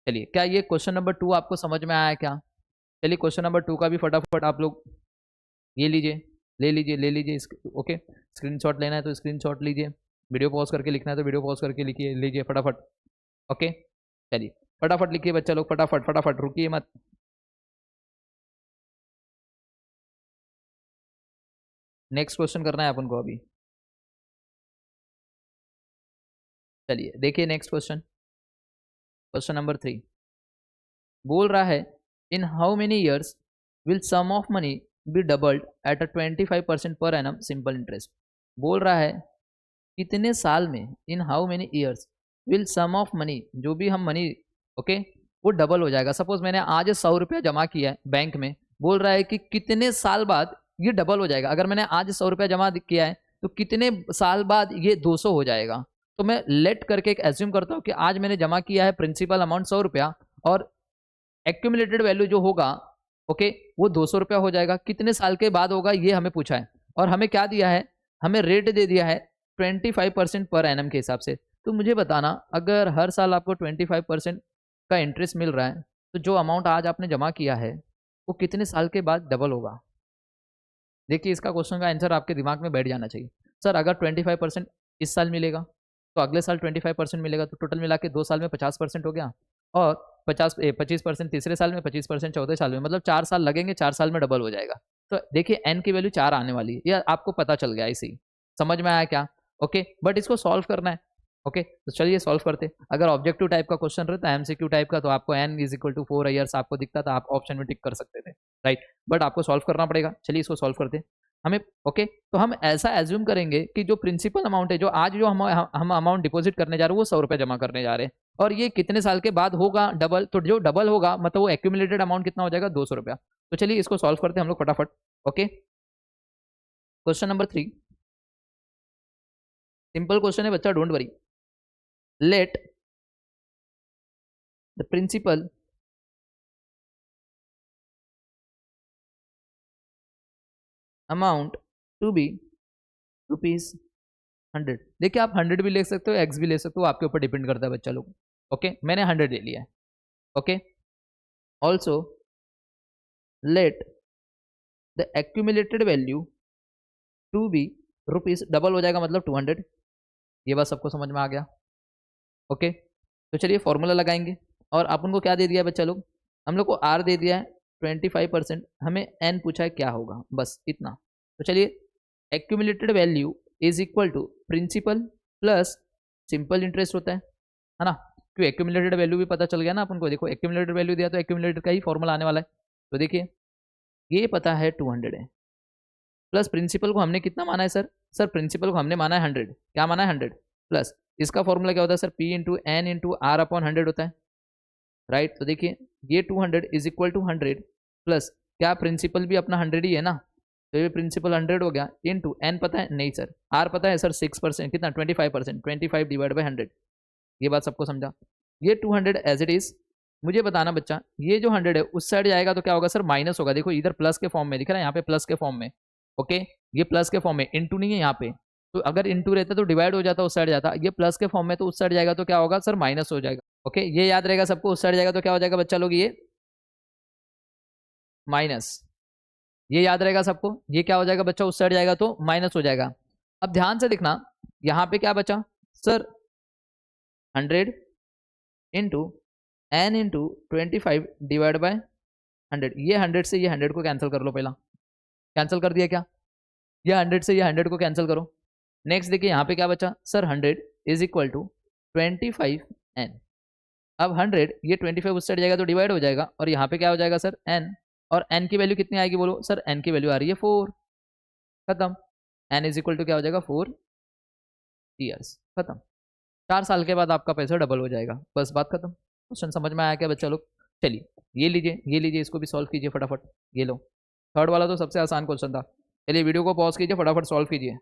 Speaker 1: चलिए क्या ये क्वेश्चन नंबर 2 आपको समझ में आया क्या? चलिए क्वेश्चन नंबर 2 का भी फटाफट आप लोग ये लीजिए, ले लीजिए। ओके, स्क्रीनशॉट लेना है तो स्क्रीनशॉट लीजिए, वीडियो पॉज करके लिखना है तो वीडियो पॉज करके लिखिए, लीजिए फटाफट। ओके, चलिए फटाफट लिखिए बच्चा लोग, फटाफट फटाफट, रुकिए मत। नेक्स्ट क्वेश्चन करना है अपन को अभी। चलिए देखिए नेक्स्ट क्वेश्चन, क्वेश्चन नंबर 3 बोल रहा है, in how many years will sum of money be doubled at a 25% per annum simple interest. बोल रहा है कितने साल में, in how many years will sum of money, जो भी हम मनी, ओके, वो डबल हो जाएगा। सपोज मैंने आज 100 रुपया जमा किया है बैंक में, बोल रहा है कि कितने साल बाद ये डबल हो जाएगा। अगर मैंने आज 100 रुपया जमा किया है तो कितने साल बाद ये 200 हो जाएगा। तो मैं लेट करके एक एज्यूम करता हूँ कि आज मैंने जमा किया है प्रिंसिपल अमाउंट 100 रुपया, और एक्यूमुलेटेड वैल्यू जो होगा, ओके, वो 200 रुपया हो जाएगा। कितने साल के बाद होगा ये हमें पूछा है, और हमें क्या दिया है, हमें रेट दे दिया है 25% पर एनम के हिसाब से। तो मुझे बताना, अगर हर साल आपको 25% का इंटरेस्ट मिल रहा है, तो जो अमाउंट आज आपने जमा किया है वो कितने साल के बाद डबल होगा? देखिए इसका क्वेश्चन का आंसर आपके दिमाग में बैठ जाना चाहिए। सर अगर 25% इस साल मिलेगा तो अगले साल 25% मिलेगा, तो टोटल मिला के 2 साल में 50% हो गया, और 25% तीसरे साल में, 25% चौथे साल में, मतलब 4 साल लगेंगे, 4 साल में डबल हो जाएगा। तो देखिए एन की वैल्यू 4 आने वाली है, ये आपको पता चल गया, इसी समझ में आया क्या? ओके, बट इसको सॉल्व करना है। ओके, तो चलिए सॉल्व करते। अगर ऑब्जेक्टिव टाइप का क्वेश्चन रहता है, एमसीक्यू टाइप का, तो आपको N is equal to 4 years आपको दिखता था, आप ऑप्शन में टिक कर सकते थे, राइट। बट आपको सॉल्व करना पड़ेगा। चलिए इसको सॉल्व करते हमें। ओके, तो हम ऐसा एज्यूम करेंगे कि जो प्रिंसिपल अमाउंट है, जो आज जो हम अमाउंट डिपॉजिट करने जा रहे हैं, वो 100 रुपये जमा करने जा रहे हैं, और ये कितने साल के बाद होगा डबल। तो जो डबल होगा मतलब वो एक्यूमुलेटेड अमाउंट कितना हो जाएगा, 200 रुपया। तो चलिए इसको सॉल्व करते हैं हम लोग फटाफट। Okay, question number 3 simple question है बच्चा, don't worry. Let the principal amount to be ₹100। देखिए आप 100 भी ले सकते हो, एक्स भी ले सकते हो, आपके ऊपर डिपेंड करता है बच्चा लोग। ओके, मैंने 100 ले लिया है। Okay, also let the accumulated value to be rupees, double हो जाएगा मतलब 200। ये बात सबको समझ में आ गया? ओके, तो चलिए फॉर्मूला लगाएंगे। और अपन को क्या दे दिया है बच्चा लोग, हम लोग को आर दे दिया है 25%, हमें एन पूछा है क्या होगा, बस इतना। तो चलिए accumulated value is equal to principal plus simple interest होता है ना। क्यों, एक्यूमुलेटेड वैल्यू भी पता चल गया ना अपन को। देखो एक्यूमुलेटेड वैल्यू दिया तो एक्यूमुलेटेड का ही फॉर्मूला आने वाला है। तो देखिए ये पता है 200 है, प्लस प्रिंसिपल को हमने कितना माना है सर, सर प्रिंसिपल को हमने माना है 100, क्या माना है 100, प्लस इसका फॉर्मूला क्या होता है sir, P into N into R upon 100 होता है, राइट। तो देखिए ये 200 इज इक्वल टू 100 प्लस, क्या प्रिंसिपल भी अपना 100 ही है ना, तो ये प्रिंसिपल 100 हो गया, इंटू एन पता है नहीं सर, आर पता है सर 6%, कितना 25%, 25 डिवाइड बाई 100। ये बात सबको समझा? ये 200 एज इट इज मुझे बताना बच्चा, ये जो 100 है उस साइड जाएगा तो क्या होगा सर, माइनस होगा। देखो इधर प्लस के फॉर्म में दिख रहा है, यहाँ पे प्लस के फॉर्म में, ओके, ये प्लस के फॉर्म में, इंटू नहीं है यहाँ पे, तो अगर इंटू रहता तो डिवाइड हो जाता, उस साइड जाता, ये प्लस के फॉर्म में तो उस साइड जाएगा तो क्या होगा सर, माइनस हो जाएगा। ओके, ये याद रहेगा सबको, उस साइड जाएगा तो क्या हो जाएगा बच्चा लोग, ये माइनस, ये याद रहेगा सबको, ये क्या हो जाएगा बच्चा, उस साइड जाएगा तो माइनस हो जाएगा। अब ध्यान से देखना, यहाँ पे क्या बचा sir, 100 into n into 25 divide by 100, ये 100 से ये 100 को कैंसिल कर लो, पहला कैंसिल कर दिया क्या, ये 100 से ये 100 को कैंसिल करो। नेक्स्ट देखिए यहाँ पे क्या बचा sir, 100 is equal to 25n। अब 100 ये 25 उस साइड जाएगा तो डिवाइड हो जाएगा, और यहाँ पे क्या हो जाएगा सर n, और n की वैल्यू कितनी आएगी बोलो सर, n की वैल्यू आ रही है 4, खत्म। n इज इक्वल टू क्या हो जाएगा 4 ईयर्स, खत्म। 4 साल के बाद आपका पैसा डबल हो जाएगा, बस बात खत्म। क्वेश्चन समझ में आया क्या बच्चा लोग? चलिए ये लीजिए, ये लीजिए, इसको भी सॉल्व कीजिए फटाफट, ये लो। थर्ड वाला तो सबसे आसान क्वेश्चन था। चलिए वीडियो को पॉज कीजिए, फटाफट सॉल्व कीजिए,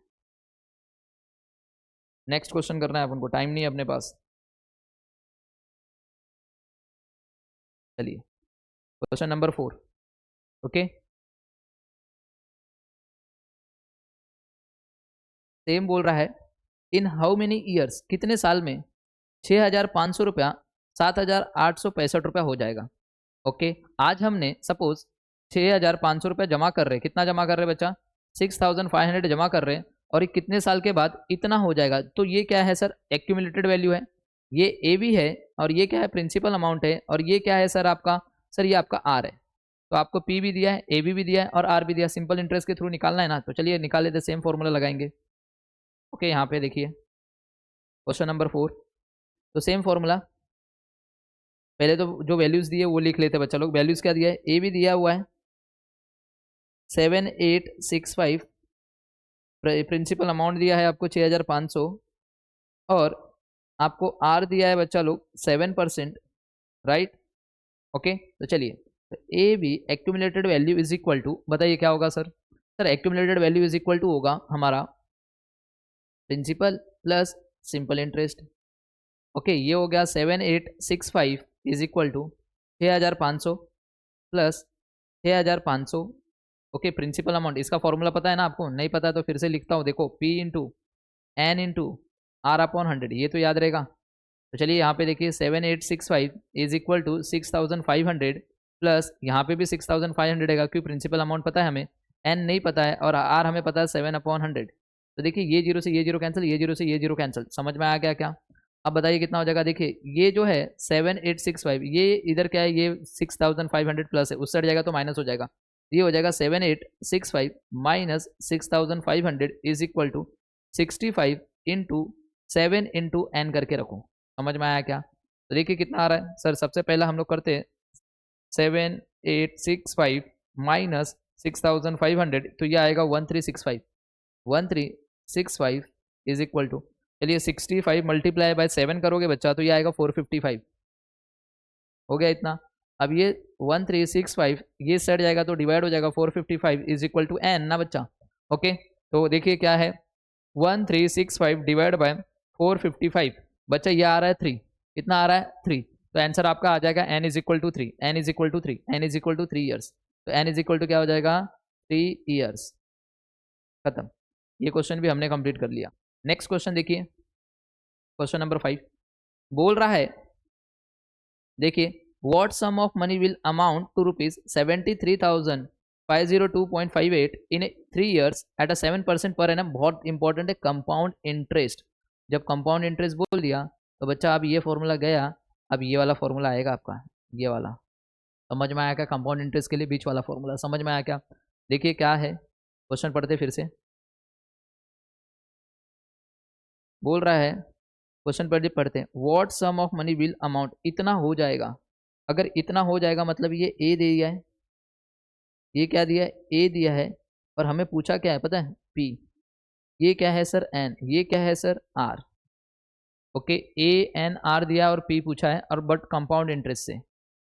Speaker 1: नेक्स्ट क्वेश्चन करना है अपन को, टाइम नहीं है अपने पास। चलिए क्वेश्चन नंबर 4, ओके, सेम बोल रहा है, इन हाउ मेनी ईयर्स, कितने साल में 6,500 रुपया 7,865 रुपया हो जाएगा। ओके, आज हमने सपोज 6,500 रुपया जमा कर रहे, कितना जमा कर रहे बच्चा, 6,500 जमा कर रहे, और ये कितने साल के बाद इतना हो जाएगा। तो ये क्या है सर, एक्यूमुलेटेड वैल्यू है, ये ए भी है, और ये क्या है, प्रिंसिपल अमाउंट है, और ये क्या है सर आपका, सर ये आपका आर है। तो आपको पी भी दिया है, ए भी दिया है, और आर भी दिया, सिंपल इंटरेस्ट के थ्रू निकालना है ना, तो चलिए निकाल लेते, सेम फॉर्मूला लगाएंगे। ओके, यहाँ पे देखिए क्वेश्चन नंबर 4, तो सेम फॉर्मूला, पहले तो जो वैल्यूज दिए वो लिख लेते बच्चा लोग। वैल्यूज क्या दिया है, ए भी दिया हुआ है 7,865, प्रिंसिपल अमाउंट दिया है आपको 6,500, और आपको आर दिया है बच्चा लोग 7%, राइट। ओके, तो चलिए, तो A B accumulated value is equal to, बताइए क्या होगा sir, sir accumulated value is equal to होगा हमारा principal plus simple interest. Okay, ये हो गया 7,865 is equal to 6,500 plus 6,500। Okay, principal amount, इसका फॉर्मूला पता है ना आपको, नहीं पता है तो फिर से लिखता हूँ, देखो P into N into R upon 100, ये तो याद रहेगा। तो चलिए यहाँ पे देखिए 7,865 इज इक्वल टू 6,500 प्लस यहाँ पे भी 6,500 है, क्योंकि प्रिंसिपल अमाउंट पता है हमें, एन नहीं पता है, और आर हमें पता है 7/100। तो देखिए ये जीरो से ये जीरो कैंसिल, ये जीरो से ये जीरो कैंसिल, समझ में आ गया क्या? अब बताइए कितना हो जाएगा, देखिए ये जो है 7,865, ये इधर क्या है, ये 6,500 प्लस है, उस साइड जाएगा तो माइनस हो जाएगा, ये हो जाएगा 7,865 minus 6,500 is equal to 65 into 7 into N करके रखो, समझ में आया क्या? तो देखिए कितना आ रहा है सर, सबसे पहला हम लोग करते हैं 7,865 माइनस 6,500, तो ये आएगा 1,365, 1,365 इज इक्वल टू, चलिए 65 मल्टीप्लाई बाय 7 करोगे बच्चा तो ये आएगा 455, हो गया इतना। अब ये 1,365 ये सेट जाएगा तो डिवाइड हो जाएगा, 455 इज इक्वल टू एन ना बच्चा। ओके, तो देखिए क्या है, 1,365 डिवाइड बाय 455, बच्चा ये आ रहा है 3, कितना आ रहा है 3, तो आंसर आपका आ जाएगा n is equal to 3, n is equal to 3, n is equal to 3 years. तो n इज इक्वल टू क्या हो जाएगा, 3 ईयर्स, खत्म। ये क्वेश्चन भी हमने कंप्लीट कर लिया। नेक्स्ट क्वेश्चन देखिए, क्वेश्चन नंबर 5 बोल रहा है, देखिए what sum of money will amount to ₹73,502.58 in 3 years at a 7% per annum. बहुत इंपॉर्टेंट है कंपाउंड इंटरेस्ट। जब कंपाउंड इंटरेस्ट बोल दिया तो बच्चा अब ये फॉर्मूला गया, अब ये वाला फॉर्मूला आएगा आपका, ये वाला समझ में आया क्या? कंपाउंड इंटरेस्ट के लिए बीच वाला फॉर्मूला समझ में आया क्या? देखिए क्या है क्वेश्चन, पढ़ते फिर से। बोल रहा है, क्वेश्चन पढ़ते हैं, what sum of money will amount, इतना हो जाएगा। अगर इतना हो जाएगा मतलब ये ए दे दिया है, ये क्या दिया है, ए दिया है, और हमें पूछा क्या है पता है, पी। ये क्या है सर, एन, ये क्या है sir, R. Okay, A N R दिया और पी पूछा है, और बट कंपाउंड इंटरेस्ट से।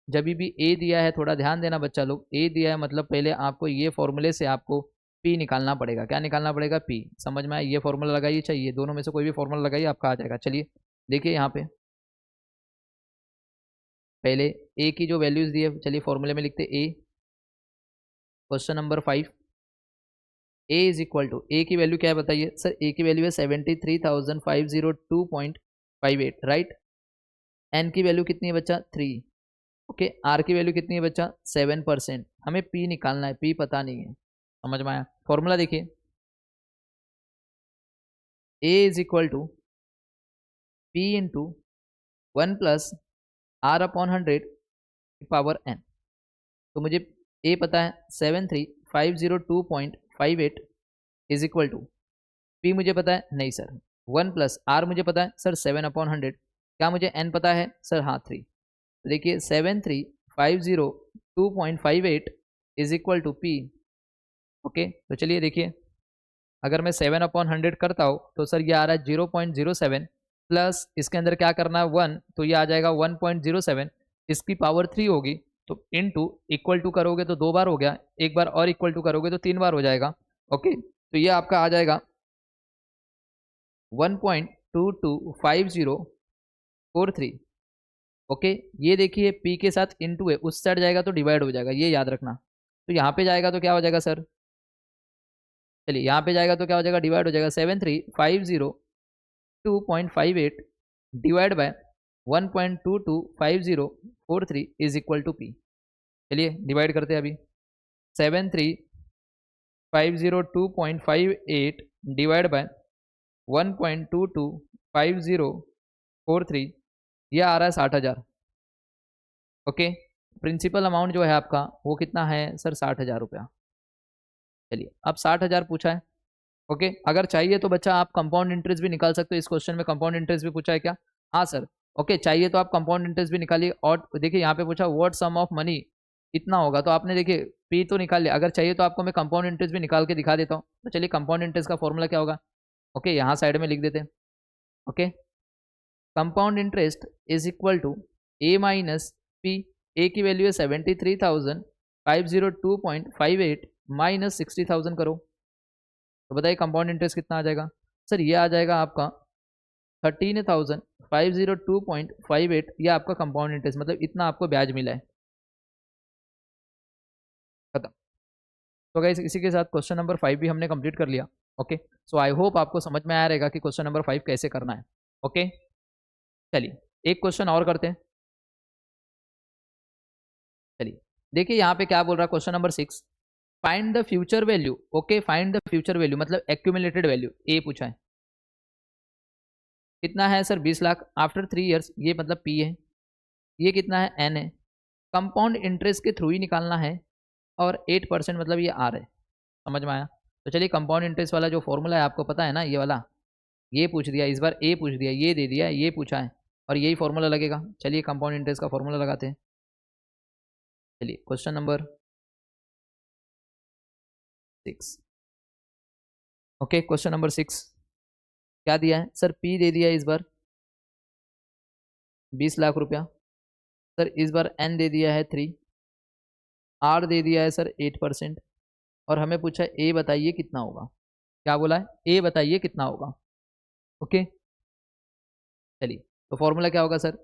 Speaker 1: जब भी ए दिया है, थोड़ा ध्यान देना बच्चा लोग, ए दिया है मतलब पहले आपको ये फॉर्मूले से आपको पी निकालना पड़ेगा। क्या निकालना पड़ेगा, पी। समझ में आया? ये फॉर्मूला लगाइए, चाहिए दोनों में से कोई भी फॉर्मूला लगाइए, आपका आ जाएगा। चलिए देखिए यहाँ पे पहले ए की जो वैल्यूज दी है, चलिए फॉर्मूले में लिखते A. Question number 5, A is equal to, A की वैल्यू क्या है बताइए सर? ए की वैल्यू है 73,502.58, राइट। एन की वैल्यू कितनी है बच्चा? 3। ओके, आर की वैल्यू कितनी है बच्चा? 7%। हमें पी निकालना है, पी पता नहीं है। समझ में आया? फॉर्मूला देखिए, A is equal to P into 1 plus R upon 100 power N. तो मुझे ए पता है 73,502.58 इज इक्वल टू, पी मुझे पता है नहीं सर, 1 प्लस आर मुझे पता है सर 7/100। क्या मुझे एन पता है सर? हाँ 3। तो देखिए 73,502.58 is equal to P. Okay, तो चलिए देखिए, अगर मैं 7/100 करता हूँ तो सर ये आ रहा है 0.07 प्लस इसके अंदर क्या करना है 1, तो ये आ जाएगा 1.07। इसकी पावर 3 होगी, तो इनटू इक्वल टू करोगे तो 2 बार हो गया, एक बार और इक्वल टू करोगे तो 3 बार हो जाएगा। ओके, तो ये आपका आ जाएगा 1.225043। ओके, ये देखिए पी के साथ इनटू है, उस साइड जाएगा तो डिवाइड हो जाएगा, ये याद रखना। तो यहाँ पे जाएगा तो क्या हो जाएगा सर? चलिए यहाँ पे जाएगा तो क्या हो जाएगा? डिवाइड हो जाएगा। 73,502.58 divide by 1.225043 is equal to P. चलिए डिवाइड करते हैं अभी। 73,502.58 डिवाइड बाय 1.225043, यह आ रहा है 60,000। ओके, प्रिंसिपल अमाउंट जो है आपका वो कितना है सर? 60,000 रुपया। चलिए अब 60,000 पूछा है। ओके, अगर चाहिए तो बच्चा आप कंपाउंड इंटरेस्ट भी निकाल सकते हो। इस क्वेश्चन में कंपाउंड इंटरेस्ट भी पूछा है क्या? हाँ सर। ओके, चाहिए तो आप कंपाउंड इंटरेस्ट भी निकालिए। और देखिए यहाँ पे पूछा व्हाट सम ऑफ मनी कितना होगा, तो आपने देखिए पी तो निकाल लिया। अगर चाहिए तो आपको मैं कंपाउंड इंटरेस्ट भी निकाल के दिखा देता हूँ। तो चलिए कंपाउंड इंटरेस्ट का फॉर्मूला क्या होगा? ओके, यहाँ साइड में लिख देते हैं। Okay, compound interest is equal to A minus P. A की वैल्यू है 73,502.58 माइनस 60,000 करो, तो बताइए कंपाउंड इंटरेस्ट कितना आ जाएगा सर? ये आ जाएगा आपका 13,502.58। ये आपका कंपाउंड इंटरेस्ट, मतलब इतना आपको ब्याज मिला है। खत्म। तो गाइस इसी के साथ क्वेश्चन नंबर 5 भी हमने कंप्लीट कर लिया। ओके, सो आई होप आपको समझ में आया रहेगा कि क्वेश्चन नंबर 5 कैसे करना है। ओके, चलिए एक क्वेश्चन और करते हैं। चलिए देखिए यहाँ पे क्या बोल रहा है question number 6, find the future value. Okay, find the future value मतलब एक्यूमुलेटेड वैल्यू, ए पूछा है। कितना है सर? 20 लाख आफ्टर 3 ईयर्स, ये मतलब पी है। ये कितना है? एन है। कंपाउंड इंटरेस्ट के थ्रू ही निकालना है, और 8% मतलब ये आर है। समझ में आया? तो चलिए कंपाउंड इंटरेस्ट वाला जो फॉर्मूला है आपको पता है ना, ये वाला, ये पूछ दिया इस बार, ए पूछ दिया, ये दे दिया, ये पूछा है, और यही फॉर्मूला लगेगा। चलिए कंपाउंड इंटरेस्ट का फॉर्मूला लगाते हैं। चलिए question number 6। Okay, question number 6 क्या दिया है सर? पी दे दिया है इस बार 20 लाख रुपया। सर इस बार एन दे दिया है 3, आर दे दिया है सर 8%, और हमें पूछा है ए बताइए कितना होगा। क्या बोला है? ए बताइए कितना होगा। ओके, चलिए तो फॉर्मूला क्या होगा sir?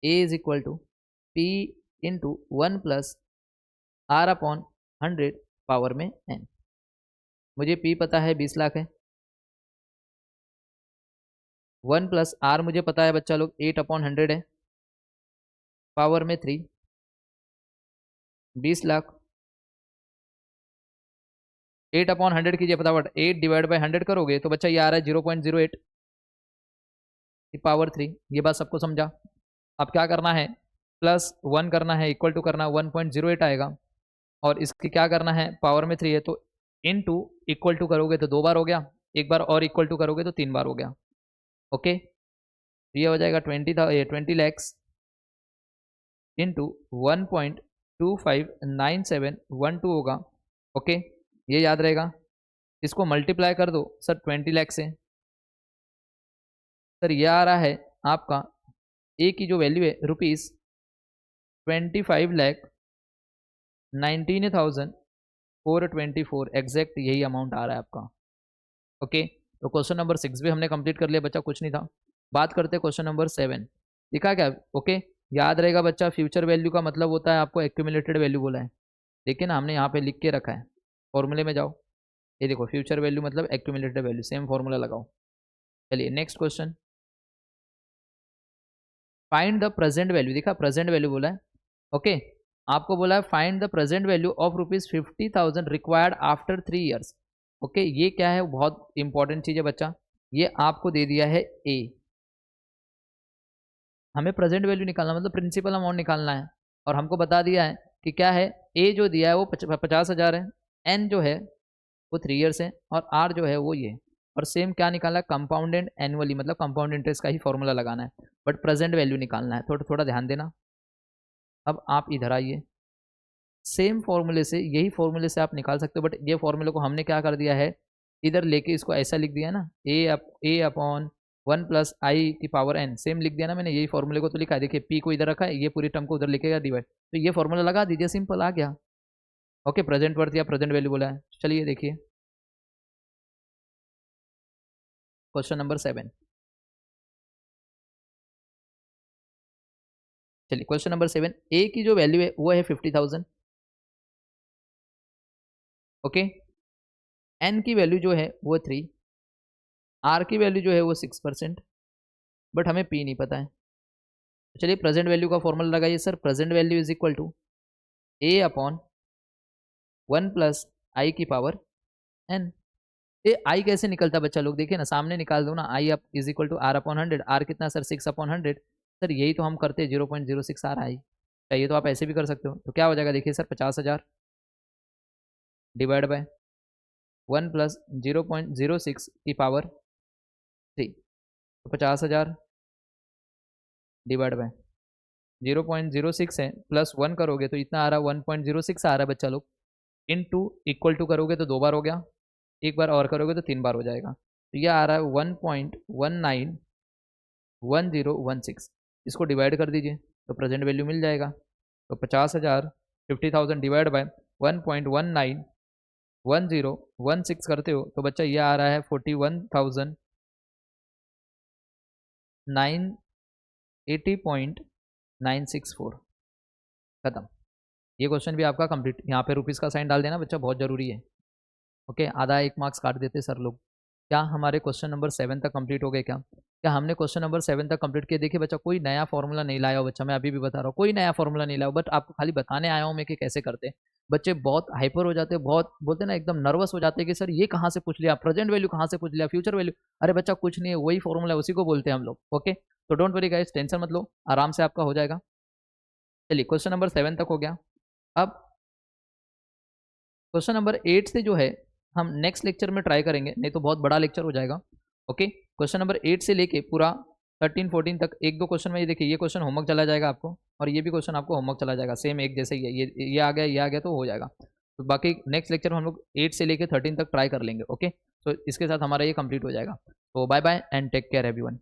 Speaker 1: A is equal to P into 1 plus R upon 100 power में एन। मुझे पी पता है 20 लाख है, 1 प्लस आर मुझे पता है बच्चा लोग 8/100 है, पावर में 3, 20 लाख 8/100 कीजिए फटाफट। 8 डिवाइड बाई 100 करोगे तो बच्चा ये आ रहा है 0.08 पावर 3। ये बात सबको समझा? अब क्या करना है? प्लस 1 करना है, इक्वल टू करना है 1.08 आएगा, और इसकी क्या करना है? पावर में 3 है तो इन टू इक्वल टू करोगे तो 2 बार हो गया, एक बार और इक्वल टू करोगे तो 3 बार हो गया। ओके, तो ये हो जाएगा 20 लैक्स इंटू 1.259712 होगा। ओके, ये याद रहेगा। इसको मल्टीप्लाई कर दो सर 20 लाख से। सर ये आ रहा है आपका ए की जो वैल्यू है ₹25,19,424, एग्जैक्ट यही अमाउंट आ रहा है आपका। ओके, तो क्वेश्चन नंबर 6 भी हमने कंप्लीट कर लिया बच्चा, कुछ नहीं था। बात करते हैं क्वेश्चन नंबर 7। दिखा क्या? ओके, याद रहेगा बच्चा, फ्यूचर वैल्यू का मतलब होता है, आपको एक्यूमुलेटेड वैल्यू बोला है, देखिए ना हमने यहाँ पे लिख के रखा है, फॉर्मूले में जाओ, ये देखो फ्यूचर वैल्यू मतलब एक्यूमुलेटेड वैल्यू, सेम फॉर्मूला लगाओ। चलिए next question, find the present value, देखा प्रेजेंट वैल्यू बोला है, ओके आपको बोला है find the present value of ₹50,000 required after 3 years. Okay ये क्या है, बहुत इंपॉर्टेंट चीज़ है बच्चा, ये आपको दे दिया है ए, हमें प्रेजेंट वैल्यू निकालना मतलब प्रिंसिपल अमाउंट निकालना है, और हमको बता दिया है कि क्या है, ए जो दिया है वो 50,000 है, एन जो है वो 3 ईयर्स है, और आर जो है वो ये, और सेम क्या निकालना है, कंपाउंडेड एनुअली मतलब कंपाउंड इंटरेस्ट का ही फॉर्मूला लगाना है, बट प्रेजेंट वैल्यू निकालना है, थोड़ा थोड़ा ध्यान देना। अब आप इधर आइए, सेम फॉर्मूले से, यही फॉर्मूले से आप निकाल सकते हो, बट ये फॉर्मूले को हमने क्या कर दिया है, इधर लेके इसको ऐसा लिख दिया ना, ए अपॉन 1 प्लस आई की पावर एन, सेम लिख दिया ना मैंने, यही फॉर्मूले को तो लिखा है, देखिए पी को इधर रखा है, ये पूरी टर्म को उधर लिखेगा डिवाइड, तो ये फॉर्मूला लगा दीजिए, सिंपल आ गया। ओके प्रेजेंट वर्थ या प्रेजेंट वैल्यू बोला है। चलिए देखिए क्वेश्चन नंबर 7, चलिए क्वेश्चन नंबर 7, ए की जो वैल्यू है वो है 50,000, ओके एन की वैल्यू जो है वो 3, आर की वैल्यू जो है वो 6%, बट हमें पी नहीं पता है। तो चलिए प्रेजेंट वैल्यू का फॉर्मूला लगाइए sir, present value is equal to A upon 1 plus I की पावर एन। ये आई कैसे निकलता है बच्चा लोग, देखिए ना सामने निकाल दो ना, I up is equal to R upon 100, R कितना सर 6/100, सर यही तो हम करते हैं, 0.06 आ रहा है, चाहिए तो आप ऐसे भी कर सकते हो, तो क्या हो जाएगा देखिए सर 50,000 डिवाइड बाय 1 प्लस 0.06 की पावर 3, तो 50,000 डिवाइड बाय 0.06 है, प्लस 1 करोगे तो इतना आ रहा है, 1.06 आ रहा है बच्चा लोग, इन टू इक्वल टू करोगे तो 2 बार हो गया, एक बार और करोगे तो 3 बार हो जाएगा, तो यह आ रहा है 1.191016, इसको डिवाइड कर दीजिए तो प्रेजेंट वैल्यू मिल जाएगा, तो 50,000 50,000 डिवाइड बाय 1.191016 करते हो तो बच्चा ये आ रहा है 41,980.964, खत्म। ये क्वेश्चन भी आपका कंप्लीट, यहाँ पे रुपीज़ का साइन डाल देना बच्चा, बहुत ज़रूरी है। ओके आधा 1 मार्क्स काट देते सर लोग। क्या हमारे क्वेश्चन नंबर 7 तक कंप्लीट हो गए क्या हमने क्वेश्चन नंबर 7 तक कंप्लीट किया? देखिए बच्चा कोई नया फॉर्मूला नहीं लाया हो बच्चा, मैं अभी भी बता रहा हूँ, कोई नया फॉर्मूला नहीं लाया हो, बट आपको खाली बताने आया हूँ मैं कि कैसे करते हैं। बच्चे बहुत हाइपर हो जाते हैं, बहुत बोलते हैं ना एकदम नर्वस हो जाते हैं कि सर ये कहाँ से पूछ लिया, प्रेजेंट वैल्यू कहाँ से पूछ लिया, फ्यूचर वैल्यू, अरे बच्चा कुछ नहीं है, वही फॉर्मूला उसी को बोलते हैं हम लोग। ओके तो डोंट वरी गाइस, टेंशन मत लो, आराम से आपका हो जाएगा। चलिए क्वेश्चन नंबर 7 तक हो गया। अब क्वेश्चन नंबर 8 से जो है हम नेक्स्ट लेक्चर में ट्राई करेंगे, नहीं तो बहुत बड़ा लेक्चर हो जाएगा। ओके क्वेश्चन नंबर 8 से लेके पूरा 13 14 तक एक दो क्वेश्चन में, ये देखिए ये क्वेश्चन होमवर्क चला जाएगा आपको, और ये भी क्वेश्चन आपको होमवर्क चला जाएगा, सेम एक जैसे ही है, ये आ गया, ये आ गया तो हो जाएगा। तो बाकी नेक्स्ट लेक्चर में हम लोग 8 से लेके 13 तक ट्राई कर लेंगे। ओके तो इसके साथ हमारा ये कंप्लीट हो जाएगा। तो bye bye and take care everyone.